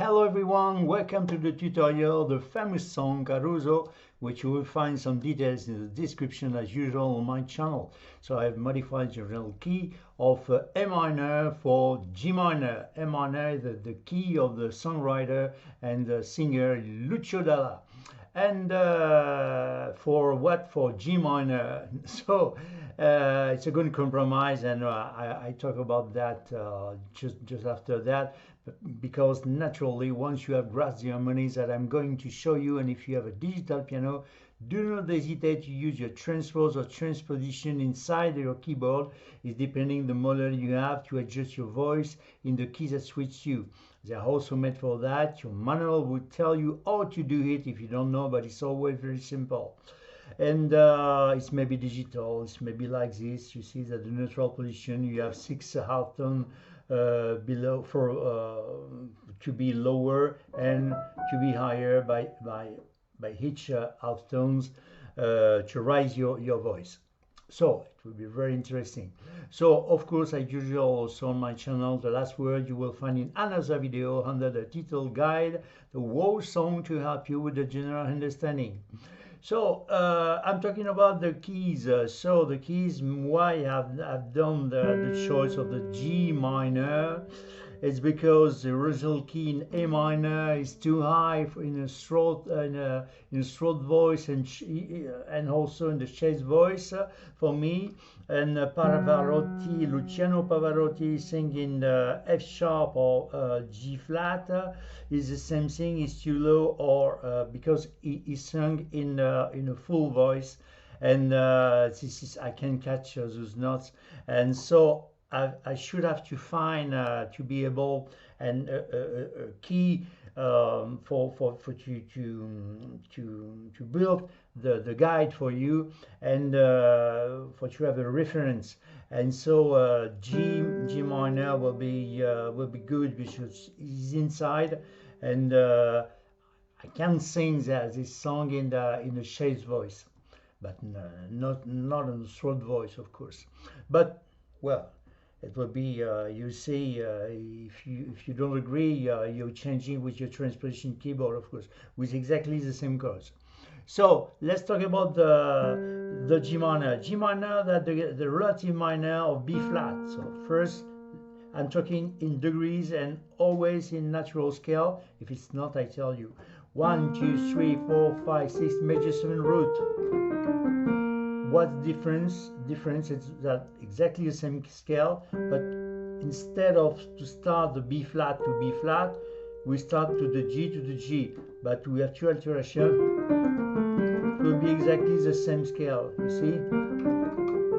Hello everyone, welcome to the tutorial, the famous song CARUSO, which you will find some details in the description as usual on my channel. So I have modified the general key of A minor for G minor. A minor is the key of the songwriter and the singer Lucio Dalla. And for G minor. So it's a good compromise, and I talk about that just after that, because naturally once you have grasped the harmonies that I'm going to show you, and if you have a digital piano, do not hesitate to use your transpose or transposition inside your keyboard. It's depending the model you have to adjust your voice in the keys that suits you. They are also made for that. Your manual will tell you how to do it if you don't know, but it's always very simple. And it's maybe digital, it's maybe like this. You see that the neutral position, you have 6 half tone below for to be lower and to be higher by each half tones to raise your voice. So it will be very interesting. So of course, as usual, also on my channel, the last word you will find in another video under the title guide, the whole song to help you with the general understanding. So I'm talking about the keys. So the keys, why I've done the choice of the G minor. It's because the original key in A minor is too high in a throat voice and also in the chest voice for me. And Luciano Pavarotti singing F sharp or G flat is the same thing. Is too low, or because he sung in a full voice, and this is I can catch those notes, and so I should have to find to be able and a key for to build the guide for you, and for to have a reference. And so G minor will be good because it's inside, and I can sing this song in the chest voice, but not in the throat voice, of course. But well, it will be you see, if you don't agree, you're changing with your transposition keyboard, of course, with exactly the same chords. So let's talk about the G minor. G minor, that the relative minor of B flat. So first, I'm talking in degrees and always in natural scale. If it's not, I tell you. 1, 2, 3, 4, 5, 6, major 7 root. What's difference? Difference is that exactly the same scale, but instead of to start the B flat to B flat, we start to the G to the G, but we have 2 alterations. It will be exactly the same scale, you see,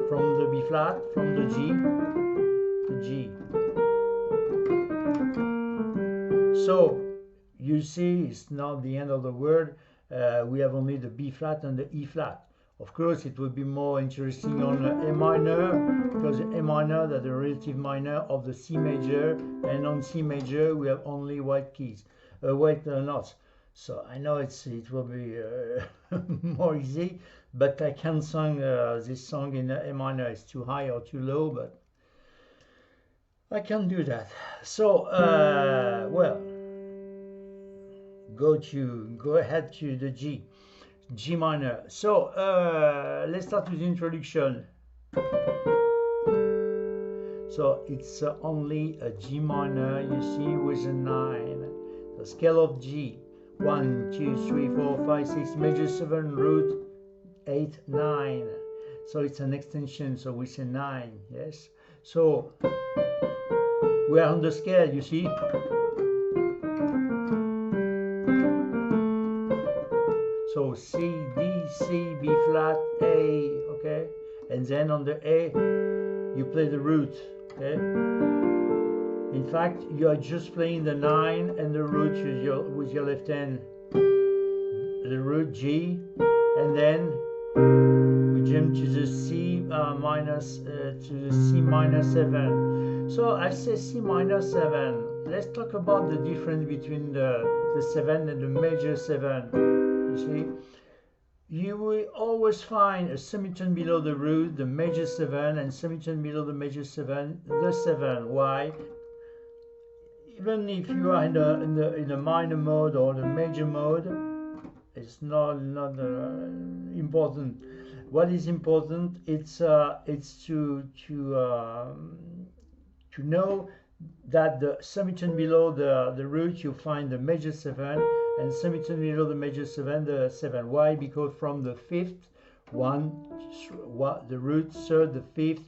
from the B flat, from the G to G. So you see, it's not the end of the word. We have only the B flat and the E flat. Of course, it would be more interesting on A minor, because A minor, that's the relative minor of the C major, and on C major we have only white keys, white notes. So I know it will be more easy, but I can't sing this song in A minor. It's too high or too low, but I can't do that. So well, go ahead to the G minor. So let's start with the introduction. So it's only a G minor, you see, with a 9. The scale of G: 1, 2, 3, 4, 5, 6, major 7, root 8, 9. So it's an extension, so we say 9, yes. So we are on the scale, you see. So C, D, C, B flat, A, okay? And then on the A, you play the root, okay? In fact, you are just playing the 9 and the root with your left hand. The root G, and then we jump to the C minus, to the C minor 7. So I say C minor 7. Let's talk about the difference between the 7 and the major 7. See, you will always find a semitone below the root, the major 7, and semitone below the major 7, the 7. Why? even if you are in a minor mode or the major mode, it's not important. What is important, it's to know that the semitone below the root you find the major 7, and semitone below the major 7 the 7. Why? Because from the fifth the root, third, the fifth,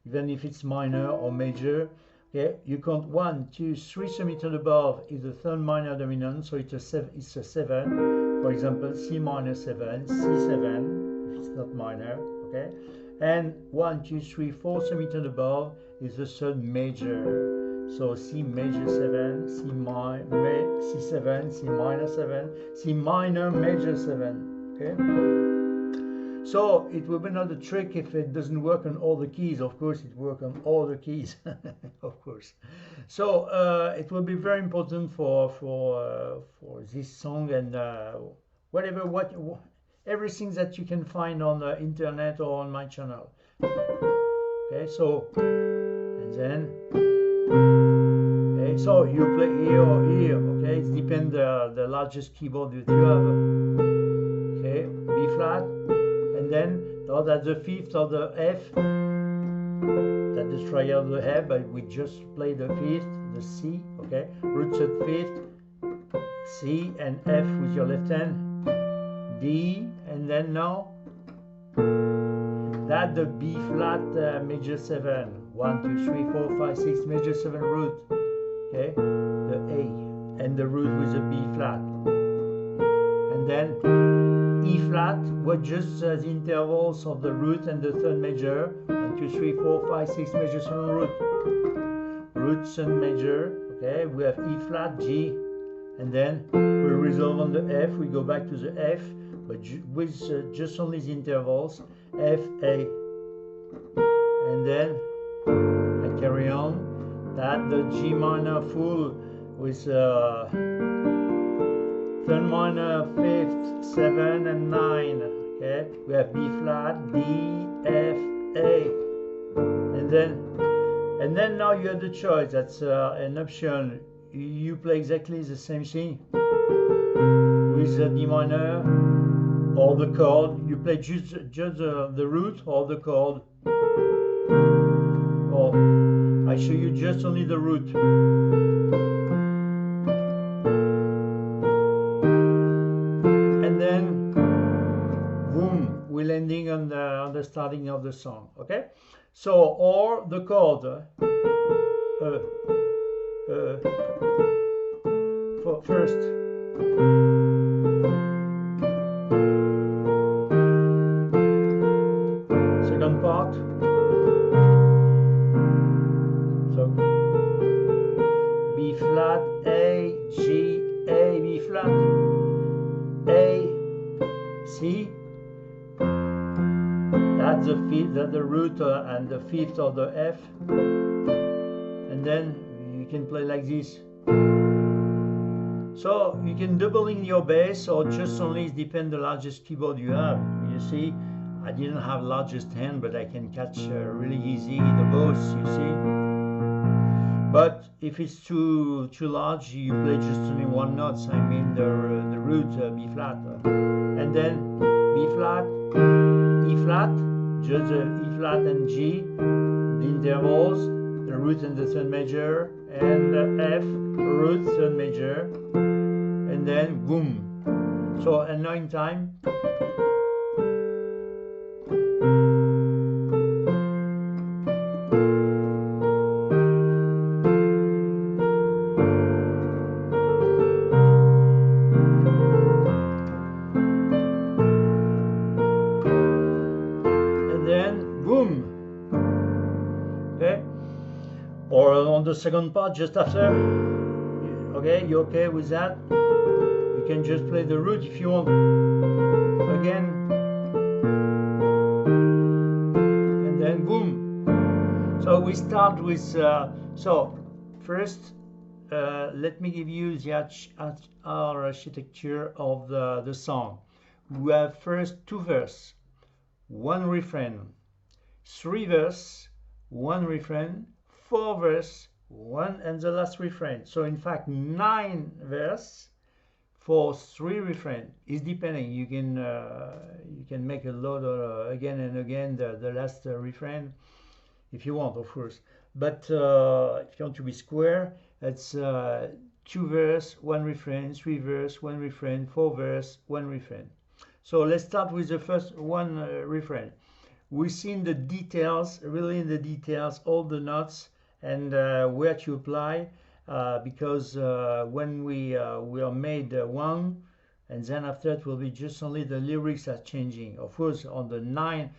even if it's minor or major, okay, you count 1, 2, 3 semitone above is the third minor dominant, so it's a 7. For example, C minor 7, C7 if it's not minor, okay, and 1, 2, 3, 4 semitone above is the third major. So C major 7, C7, C minor 7, C minor major 7. Okay. So it will be not a trick if it doesn't work on all the keys. Of course, it works on all the keys, of course. So it will be very important for this song, and everything that you can find on the internet or on my channel. Okay, so and then. Okay, so you play here or here. Okay, it depends the largest keyboard that you have. Okay, B flat, and then that's the fifth of the F. That's the triad of the F, but we just play the fifth, the C. Okay, root third fifth, C and F with your left hand, D, and then now that the B flat major 7. 1, 2, 3, 4, 5, 6 major 7 root. Okay, the A and the root with a B flat, and then E flat were just the intervals of the root and the third major. 1, 2, 3, 4, 5, 6 major 7 root 7 major. Okay, we have E flat, G, and then we resolve on the F. We go back to the F, but with just only the intervals F, A, and then I carry on. That the G minor full with third minor, fifth, 7 and 9. Okay, we have B flat, D, F, A, and then now you have the choice. That's an option. You play exactly the same thing with the D minor or the chord. You play just the root or the chord. Or I show you just only the root. And then, boom, we're landing on the starting of the song. Okay? So, or the chord. First. Second part. B flat, A, G, A, B flat, A, C. That's the fifth, that's the root and the fifth of the F. And then you can play like this. So you can double in your bass or just only depend the largest keyboard you have. You see, I didn't have largest hand, but I can catch really easy the both, you see. But if it's too large, you play just only one note. I mean the root B flat, and then B flat, E flat, just E flat and G, the intervals, the root and the third major, and the F, root, third major, and then boom. So and now in time. Or on the second part just after. Okay, you okay with that? You can just play the root if you want. Again. And then boom. So we start with, so first let me give you the architecture of the song. We have first 2 verses, 1 refrain, 3 verses, 1 refrain, 4 verses, 1 and the last refrain. So in fact 9 verse for 3 refrain. Is depending. You can make a lot of again and again the last refrain if you want, of course. But if you want to be square, it's 2 verse, 1 refrain, 3 verse, 1 refrain, 4 verse, 1 refrain. So let's start with the first one refrain. We've seen the details, really in the details, all the notes and where to apply, because when we are made one, and then after it will be just only the lyrics are changing. Of course, on the 9,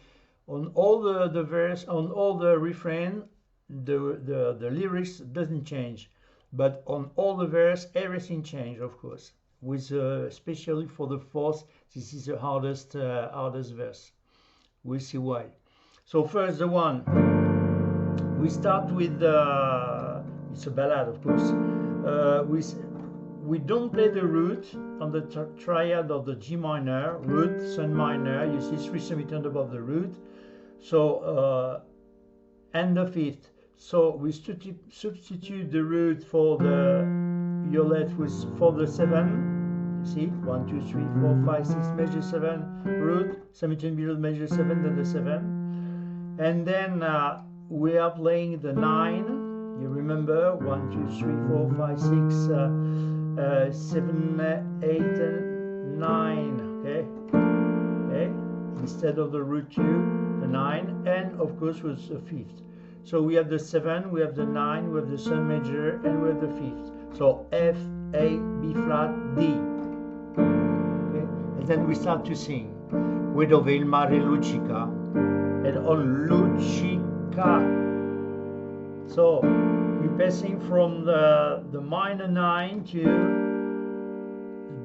on all the verse, on all the refrain, the lyrics doesn't change, but on all the verse, everything changed, of course. With especially for the fourth, this is the hardest verse. We'll see why. So first the one, we start with it's a ballad, of course. We don't play the root on the triad of the G minor, root, sun minor. You see 3 semitone above the root. So and the 5th. So we substitute the root for the, you're left with for the 7. See, 1, 2, 3, 4, 5, 6, major 7, root, semitone below major 7, then the 7. And then we are playing the 9. You remember, 1, 2, 3, 4, 5, 6, 7, 8, 9. Okay? Okay? Instead of the root 2, the 9, and of course with the 5th. So we have the 7, we have the 9, we have the sun major, and we have the 5th. So F, A, B flat, D. Okay? And then we start to sing. We dove il mare luccica, and on luccica. So we're passing from the minor 9 to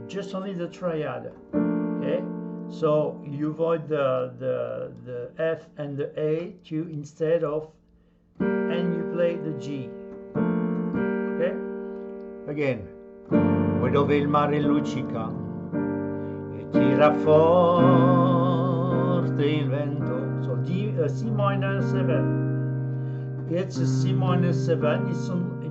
just only the triad. Okay? So you avoid the F and the A to instead of, and you play the G. Okay? Again. We dove il mare luccica e tira forte il vento. So D, C minor 7. It's a C minor 7. It's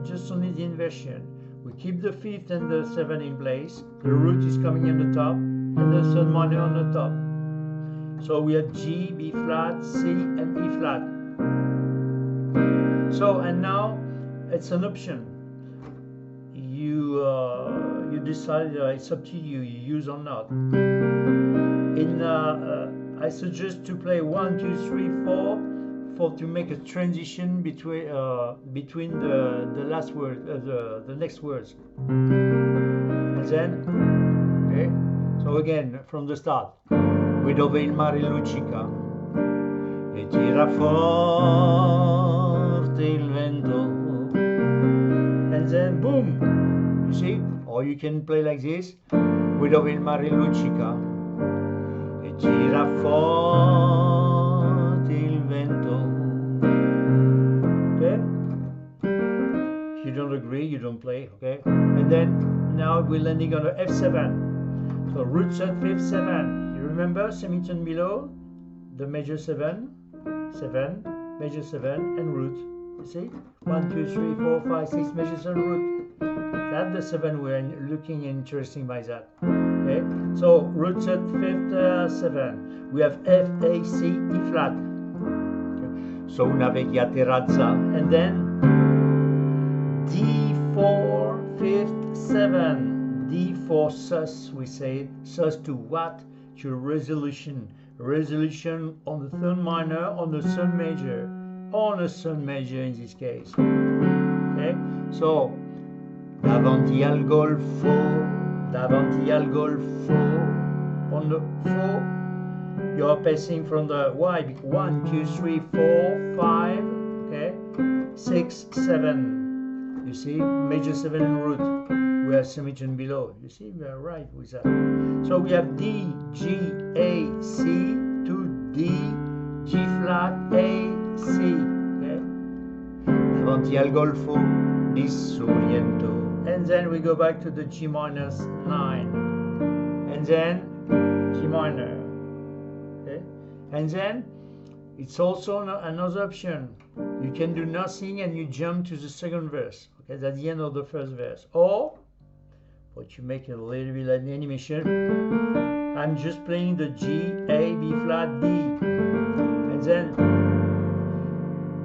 just only the inversion. We keep the 5th and the 7 in place. The root is coming on the top and the sun minor on the top. So we have G, B flat, C, and E flat. So, and now it's an option. You decide, it's up to you, you use or not. I suggest to play 1, 2, 3, 4 to make a transition between the last word, the next words. And then, okay. So again, from the start. We dove il mare luccica e tira forte il vento. And then boom, you see? Or you can play like this. We dove il mare luccica e tira forte il vento. Okay? If you don't agree, you don't play, okay? And then now we're landing on the F7. So root set 5th 7. You remember semitone below the major 7, 7, major 7, and root. You see? 1, 2, 3, 4, 5, 6, major 7, root. That's the 7 we're looking interesting by that. Okay? So root set 5th 7. We have F, A, C, E flat. Okay. So una vecchia terrazza. And then D4 5th 7. D4 sus, we say. Sus to what? To resolution. Resolution on the third minor, on the sun major. On a sun major in this case. Okay? So davanti al golfo, davanti al golfo. On the 4, you are passing from the Y. 1, 2, 3, 4, 5. Okay? 6, 7. You see? Major 7 and root. We have semitone below. You see? We are right with that. So we have D, G, A, C to D, G flat, A, C. Okay? Davanti al golfo, disoriento. And then we go back to the G minus 9. And then G minor. Okay? And then It's also another option. You can do nothing and you jump to the second verse. Okay, that's the end of the first verse. Or, but you make it a little bit like the animation. I'm just playing the G, A, B flat, D, and then,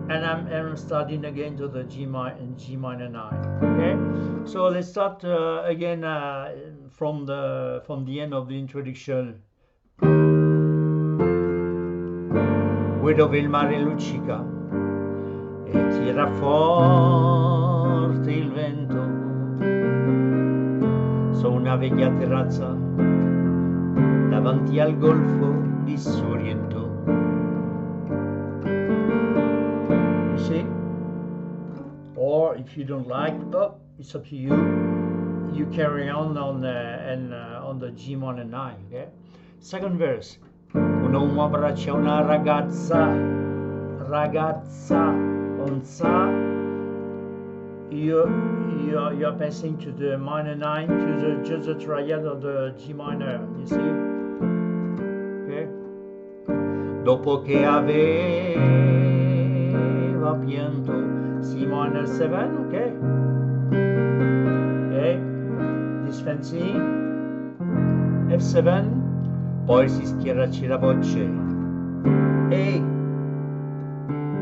and I'm starting again to the G minor 9. Okay, so let's start again from the end of the introduction. Dove il mare luccica e tira forte il vento, su una vecchia terrazza davanti al golfo di Sorrento. You see? Or if you don't like, oh, it's up to you. You carry on on the G minor 9. Okay. Second verse. Un uomo abbraccia una ragazza, on sa. You're passing to the minor 9 to just the triad of the G minor. You see? Okay. Dopo che aveva pianto, C minor 7. Okay. Okay. This fancy. F7. Poi si schieraci la voce e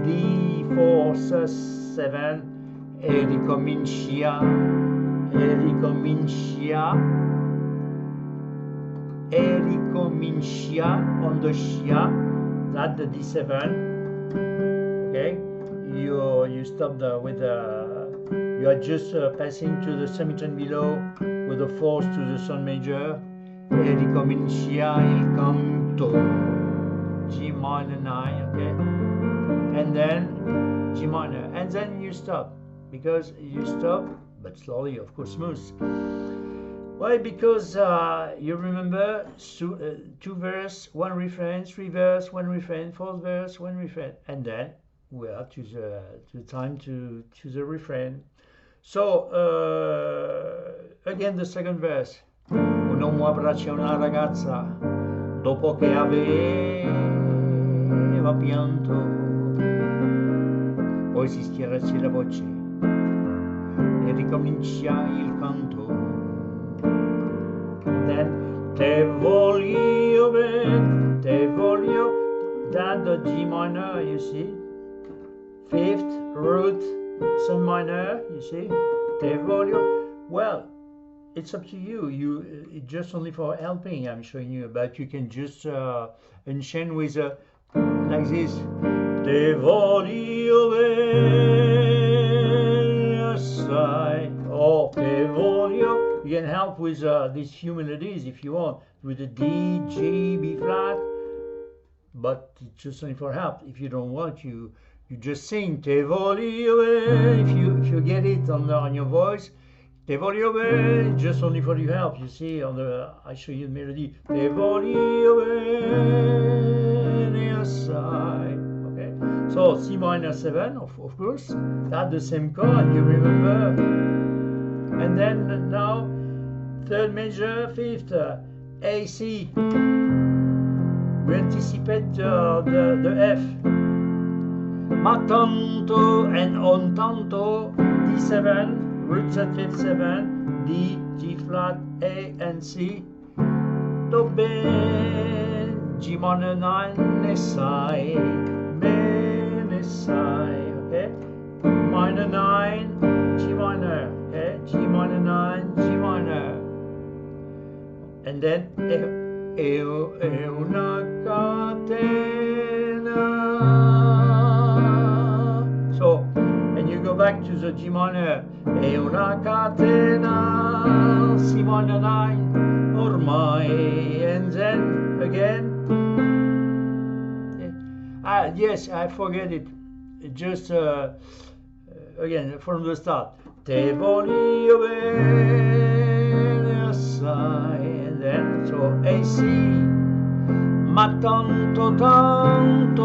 D4 7 e ricomincia on the Shia, that the D7. Okay, you stop you are just passing to the semitone below with the fourth to the son major. E ricomincia il canto, G minor 9, okay, and then G minor, and then you stop, because you stop, but slowly, of course, smooth. Why? Because you remember 2 verse, 1 refrain, 3 verse, 1 refrain, 4th verse, 1 refrain, and then we are to the time to the refrain. So again, the second verse. Un uomo abbraccia una ragazza dopo che aveva pianto, poi si schieraci la voce e ricomincia il canto. Then te voglio bene, te voglio, that the G minor, you see, 5th root, some minor, you see, te voglio. Well, it's up to you. It's just only for helping, I'm showing you, but you can just enchain with like this. Te voglio bene assai. Or te voglio. You can help with these few melodies if you want, with the D, G, B flat, but it's just only for help. If you don't want, you just sing te voglio bene. If you get it on your voice. Te voglio bene, just only for your help. You see, I show you the melody. Te voglio bene assai. Okay, so C minor 7, of course, that's the same chord, you remember. And then now, 3rd major, 5th, A, C. We anticipate the F. Ma tanto and on tanto, D7. Root 7, 5th 7, D, G flat, A, and C. Do bene, G minor 9, ne sai, bene sai, okay? Minor 9, G minor, okay? G minor 9, G minor. And then, è una catena. So, and you go back to the G minor. È una catena, C minor 9, ormai, and then again. Yes, I forget it. Just again from the start. Te voglio bene assai, and then so A, C, ma tanto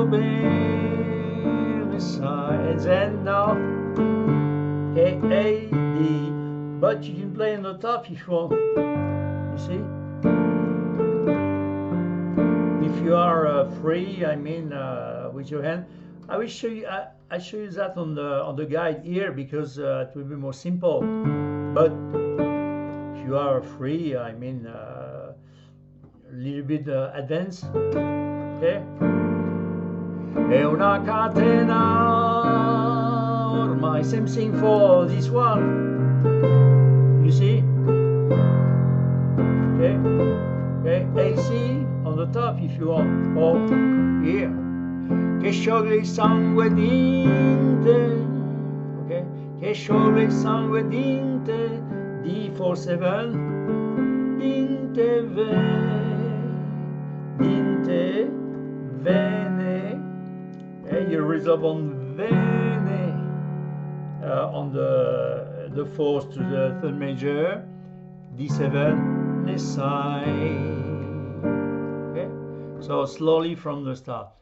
bene sai, and then now. A, D, but you can play on the top if you want, you see? If you are free, I mean, with your hand. I will show you. I show you that on the guide here because it will be more simple. But if you are free, I mean, a little bit advanced. Okay. È una catena ormai. Same thing for this one. You see? Okay. Okay. AC on the top if you want. Or here. Che scioglie il sangue dinte, okay? Che scioglie il sangue dinte, D47, dinte vene, okay? You resolve on vene, on the fourth to the third major, D7, Nesai, okay? So slowly from the start.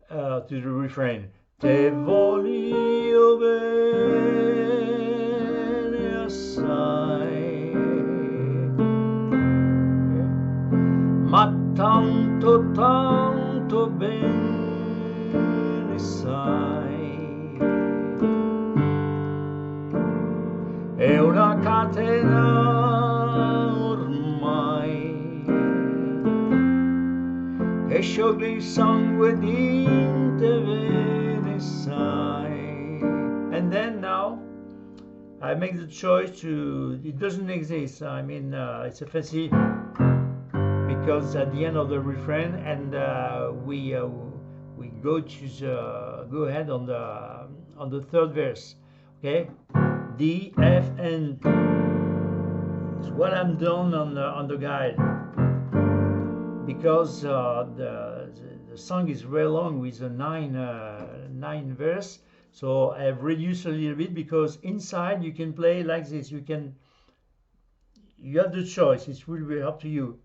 To the refrain. Te voglio bene assai, okay. Ma tanto, tanto bene sai, è una catena ormai, che scioglie il sangue dinte vene sai. And then now I make the choice to, it doesn't exist, I mean it's a fancy because at the end of the refrain, and we go to the, go ahead on the third verse, okay? D, F, and it's what I'm doing on the guide. Because the song is very long with a nine verse, so I've reduced a little bit because inside you can play like this. You have the choice. It will be up to you.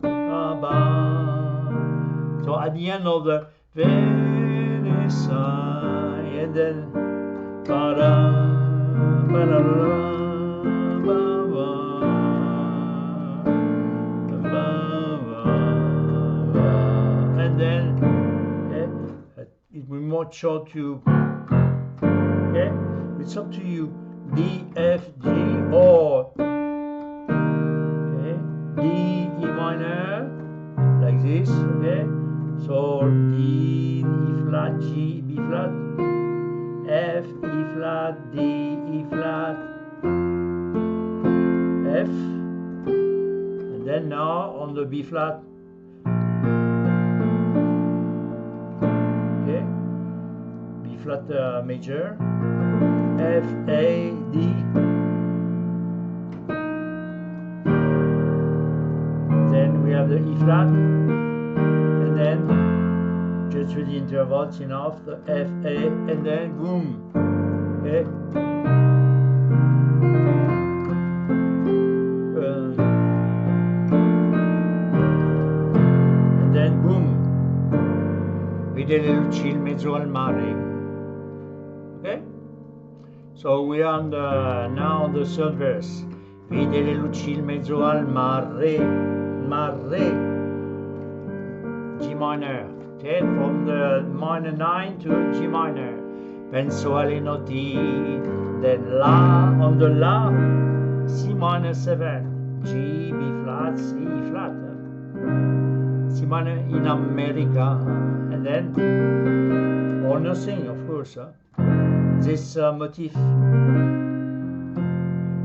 So at the end of the Venice, and then it will be more short to, okay? It's up to you. D, F, G, or okay, D, E minor, like this, okay? So D, E flat, G, B flat, F, E flat, D, E flat, F, and then now on the B flat. Flat major, F, A, D, then we have the E flat, and then just with the intervals enough, the F, A, and then boom, okay? And then boom, vede le luci in mezzo al mare. Okay, so we are on now on the third verse. Vede le luci in mezzo al mare, mare, G minor. Okay, from the minor 9 to G minor. Penso alle noti then La on the La, C minor 7, G, B flat, C, E flat, C minor in America, and then or nothing, of course. This motif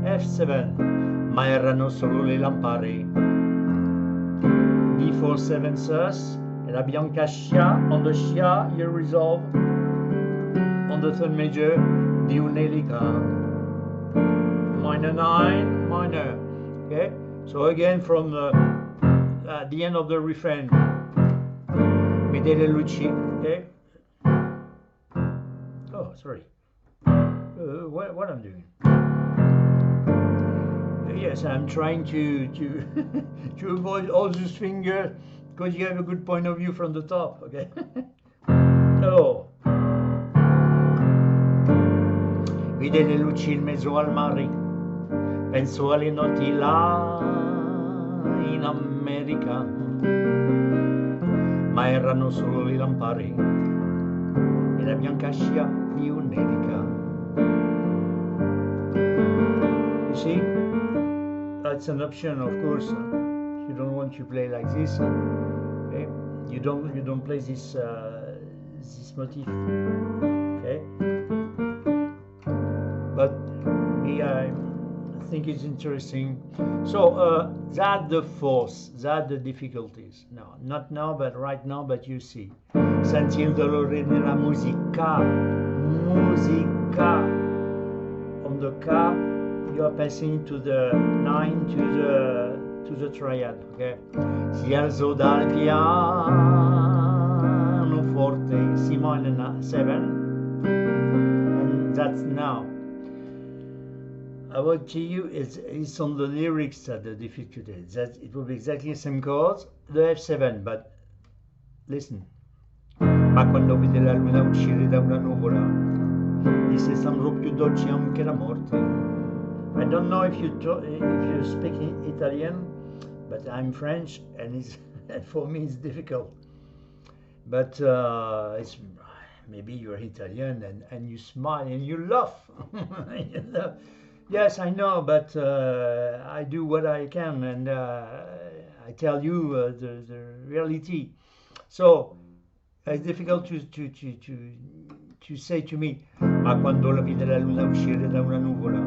F7, ma erano solo le lampare, D47 sus, e la bianca scia, on the scia you resolve on the third major di un'elica, minor 9, minor, okay? So again from the end of the refrain, vede le luci, okay? Oh, sorry. What I'm doing? Yes, I'm trying to to avoid all those fingers because you have a good point of view from the top. Okay. Oh. Vide le luci in mezzo al mare, penso alle notti là in America, ma erano solo le lampare. e la bianca scia più nerica. You see, that's an option, of course. You don't want to play like this. Okay, you don't play this this motif. Okay, but me, I think it's interesting. So that the force, that the difficulties. No, not now, but right now. But you see, senti il dolore nella musica, musica. On the K, you are passing to the 9 to the triad. Okay, si alzo dal piano forte, C minor 7, and that's now. I will tell you, it's on the lyrics that the difficulty is. That it will be exactly the same chords, the F7, but listen. Ma quando vide la luna uscire da una nuvola, disse sembro più dolce anche la morte. I don't know if you speak Italian, but I'm French, and for me it's difficult. But it's maybe you're Italian and you smile and you laugh. You laugh. Yes, I know, but I do what I can, and I tell you the reality. So it's difficult to say to me, ma quando la vide la luna uscire da una nuvola,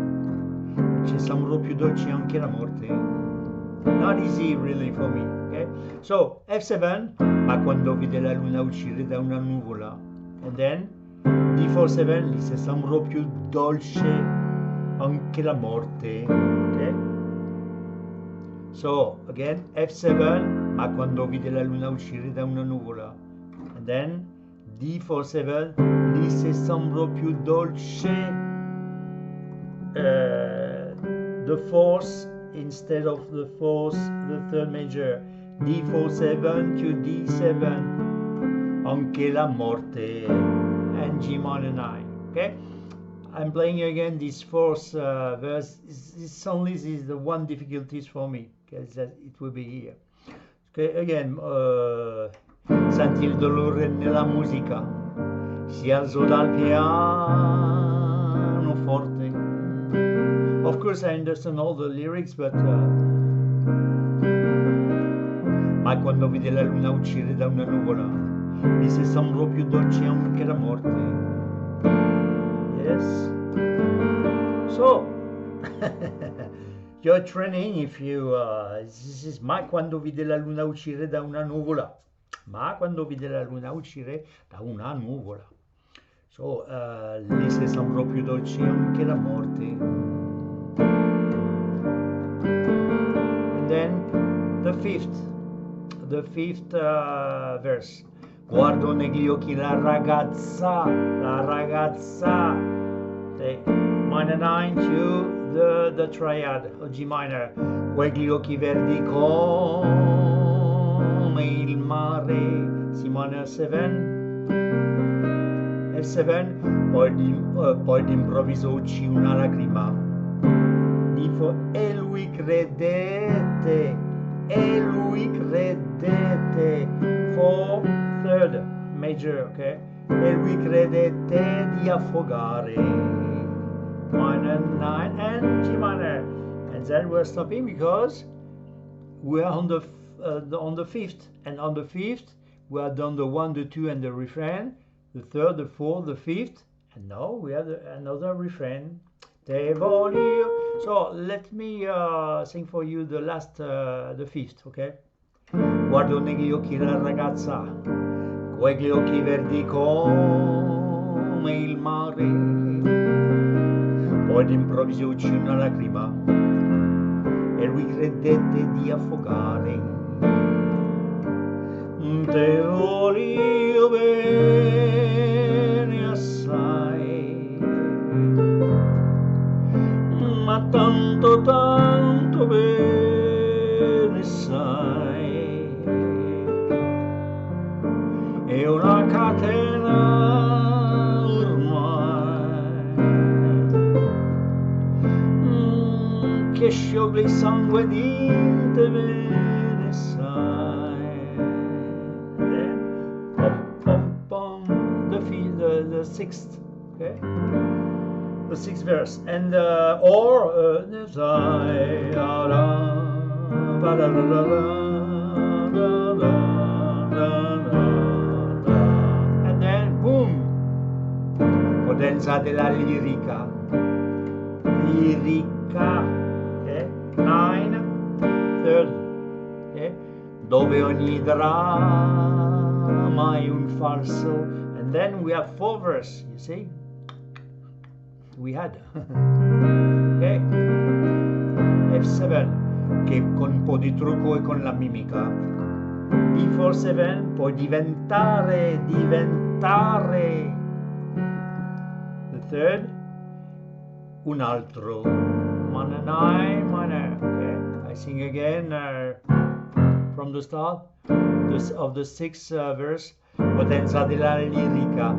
ci sembrò più dolce anche la morte. Not easy really for me, okay? So F7, ma quando vide la luna uscire da una nuvola, and then D47, lì se sembrò più dolce anche la morte, okay? So again F7, ma quando vide la luna uscire da una nuvola, and then D47, lì se sembrò più dolce, the fourth instead of the fourth, the third major, D47 to D7, anche la morte, and G minor 9, okay? I'm playing again this fourth verse. It's only this the one difficulties for me, because it will be here. Okay, again, senti il dolore nella musica, si alzò dal piano forte. Of course, I understand all the lyrics, but ma quando vide la luna uscire da una nuvola, mi se sembrò più dolce anche la morte. Yes. So you're training if you this is ma quando vide la luna uscire da una nuvola. Ma quando vide la luna uscire da una nuvola. So lì se sembrò più dolce anche la morte. And then the fifth verse. Guardo negli occhi la ragazza, minor 9 to the triad, o G minor, quegli occhi verdi come il mare, C minor 7, F7, poi d'improvviso uscì una lacrima, e lui credette, for third major, okay? E lui credette di affogare, minor 9 and G minor, and then we're stopping because we are on the fifth, and on the fifth we are done the 1, the 2, and the refrain, the third, the fourth, the fifth, and now we have another refrain. Te voglio. So let me sing for you the last, the fifth, okay? Guardo negli occhi la ragazza, quegli occhi verdi come il mare, poi d'improvviso uscì una lacrima e lui credette di affogare. Te voglio bene assai, ma tanto tanto bene sai, è una catena ormai che scioglie il sangue di te, bene sai. Pom pom pom, sixth, okay, the sixth verse, and or and then boom, potenza della lirica, okay, 9, third, okay, dove ogni dramma è un falso, and then we have 4 verse, you see, we had okay, F7 che con un po' di trucco e con la mimica, D47 può diventare the third un altro minor 9 minor, okay, I sing again from the start of the sixth verse, potenza della lirica,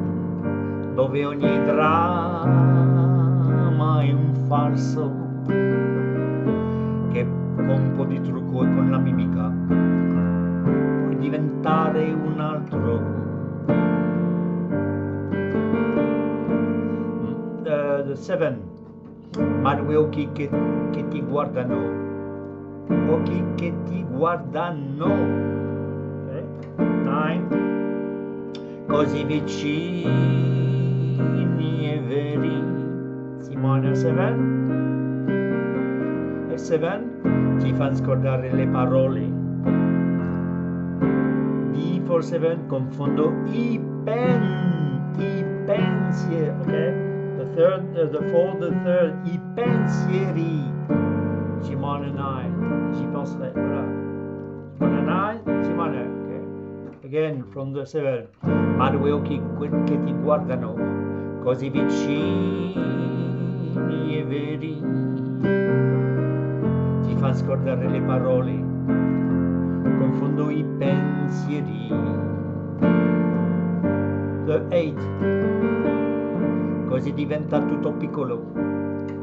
dove ogni dramma è un falso, che con un po' di trucco e con la mimica puoi diventare un altro. The 7, ma due occhi che ti guardano, occhi che ti guardano, okay. 9, così vicini e veri, C minor 7, e 7 ti fanno scordare le parole, D47 confondo i pensieri, ok, the fourth, the third, i pensieri, C minor 9, j'y penserai, voilà, C minor 9, C minor, ok, again from the 7, ma due occhi che ti guardano, così vicini e veri, ti fa scordare le parole, confondo i pensieri. The 8, così diventa tutto piccolo,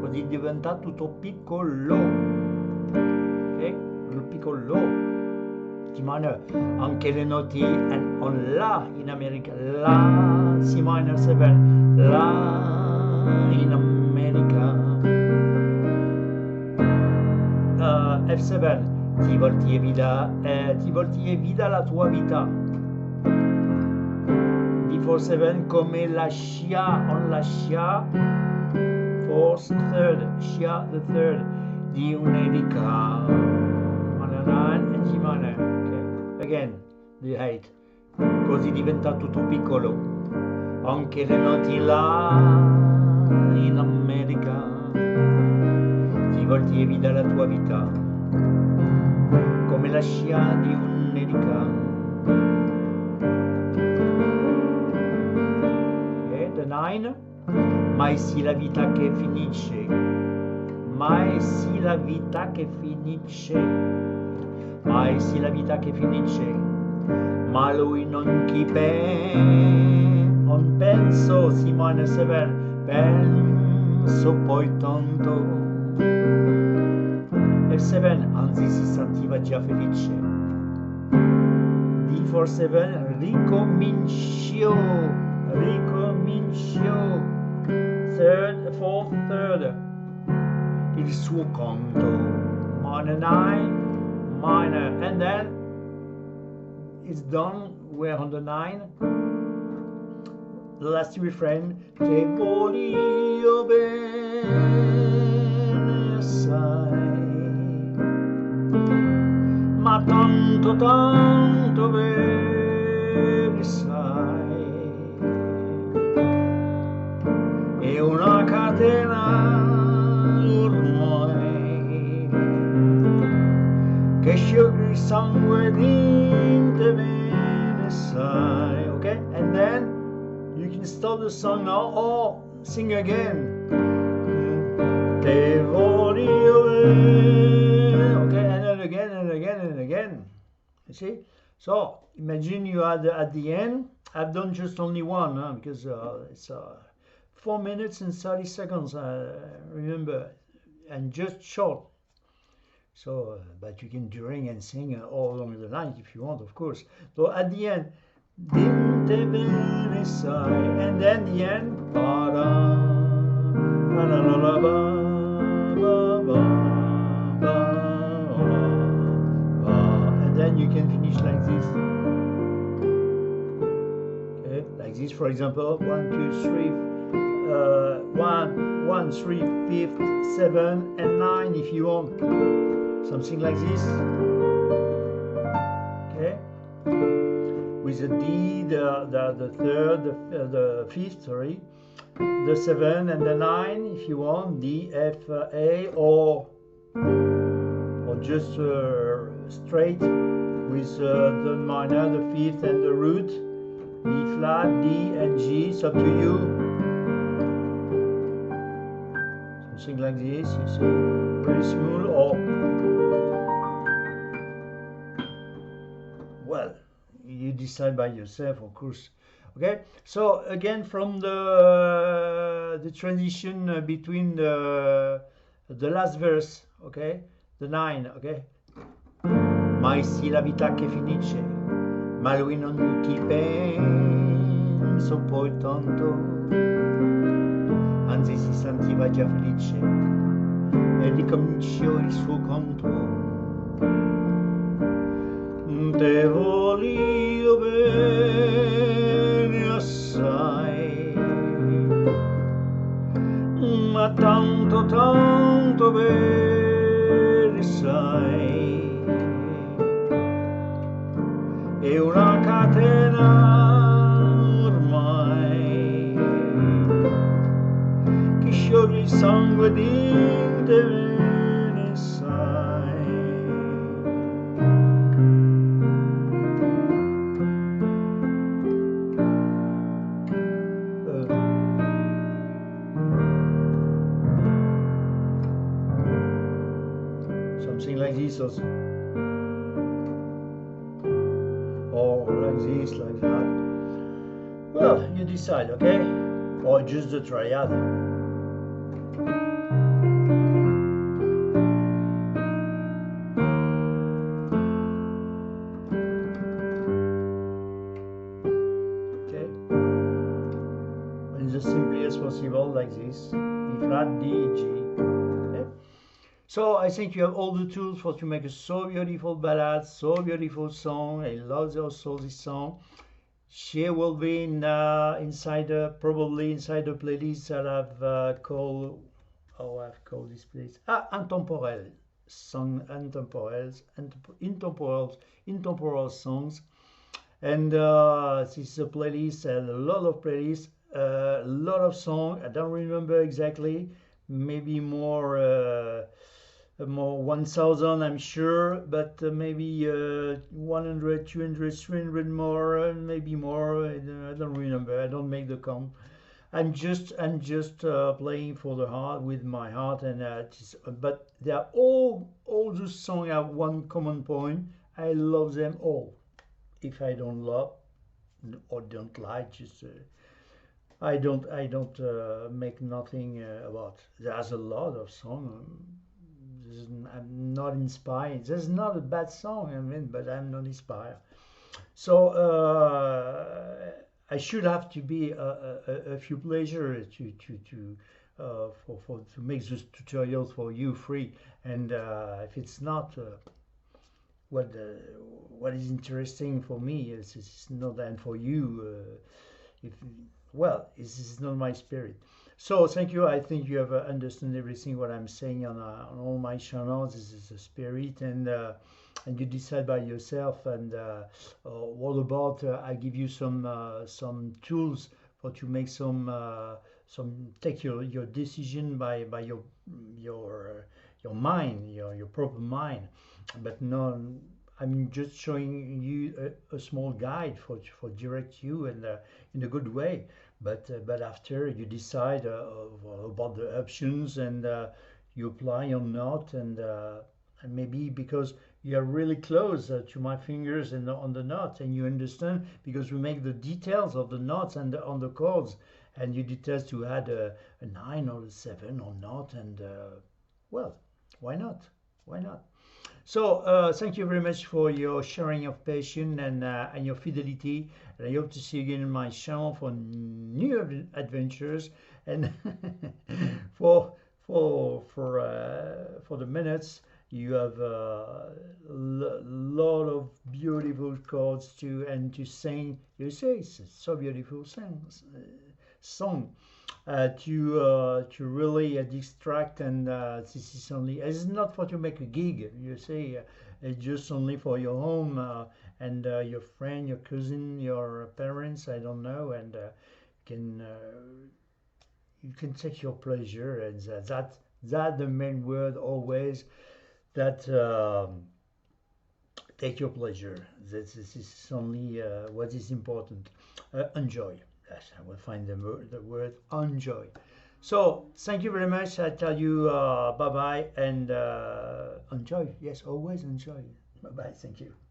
così diventa tutto piccolo, ok, il piccolo, C minor, anche le noti on La in America, La, C minor 7, La in America, F7, ti volti e vita la tua vita, D47 come la scia, on la scia, fourth, third, scia, the third, di un'erica, minor 9 e G minor, okay, again, the 8, così diventa tutto piccolo, anche le noti là in America, ti volti e vita la tua vita, come la scia di un'erica. Okay, the 9, mai sì la vita che finisce, mai sì la vita che finisce, mai sì la vita che finisce, ma lui non penso, C minor 7, penso poi tanto, F7 anzi si sentiva già felice, D47 ricomincio, fourth, third, il suo conto, minor 9, minor, and then it's done, we're on the 9, the last refrain, te voglio bene assai, ma tanto bene sai, è una catena ormai che scioglie il sangue di te bene sai, okay, and then you can stop the song now or sing again, te voglio bene, okay, and then again and again and again, you see. So imagine you had at the end, I've done just only one, because it's 4 minutes and 30 seconds, remember, and just short. So, but you can during and sing all along the night if you want, of course. So at the end, Dinte bene sai, and then the end, ba-da, ba-da-la-la-ba, ba-ba, ba-ba, and then you can finish like this. Okay, like this, for example, 1, 2, 3, 1, 3, 5, 7, and 9 if you want. Something like this. Okay. With the D, the third, the fifth, sorry, the 7 and the 9 if you want, D, F, A, or just straight with the minor, the fifth, and the root, B flat, D, and G. It's up to you. Something like this, you see, very smooth, or well, you decide by yourself, of course. Okay, so again, from the transition between the last verse, okay, the 9, okay. Mai sì la vita che finisce, ma lui non ti penso poi tanto, anzi si sentiva già felice e ricominciò il suo conto. Te voglio bene assai, ma tanto tanto bene sai, è una catena ormai che scioglie il sangue di te ne sai. Something like this also. Or like this, like that. Well, you decide, okay? Or just the triad. Okay? And as simply as possible, like this. B flat, D, G. Okay? So I think you have all the tools for to make a so beautiful ballad, so beautiful song. I love also this song. She will be in probably inside the playlist that I've called. Oh, I've called this playlist. Intemporel song, intemporal songs, and this is a playlist, a lot of playlists, a lot of songs. I don't remember exactly. Maybe more 1000, I'm sure, but maybe 100, 200, 300 more, maybe more. I don't remember. I don't make the count. I'm just playing for the heart, with my heart, and but they are all the songs have one common point. I love them all. If I don't love or don't like, just I don't make nothing about. There's a lot of songs. I'm not inspired. There's not a bad song, I mean, but I'm not inspired. So I should have to be a few pleasure to make this tutorial for you free. And if it's not what is interesting for me, it's not, and for you, if well, this is not my spirit. So thank you. I think you have understood everything what I'm saying on all my channels. This is the spirit, and you decide by yourself. And what about I give you some tools for to make some take your decision by your mind, your proper mind. But no, I'm just showing you a small guide for direct you and in a good way. But after you decide about the options, and you apply or not, and maybe because you are really close to my fingers and on the knot, and you understand, because we make the details of the knots and on the chords, and you details to add a 9 or a 7 or not, and well, why not? Why not? So thank you very much for your sharing of passion and your fidelity. And I hope to see you again in my channel for new adventures and for for the minutes. You have a lot of beautiful chords to and to sing. You say it's so beautiful song to really distract, and this is only it's not for to make a gig, you say, it's just only for your home, and your friend, your cousin, your parents, I don't know, and can you can take your pleasure, and that the main word always, that take your pleasure. This is only what is important. Enjoy. Yes, I will find the word enjoy. So thank you very much. I tell you bye bye, and enjoy. Yes, always enjoy. Bye bye. Thank you.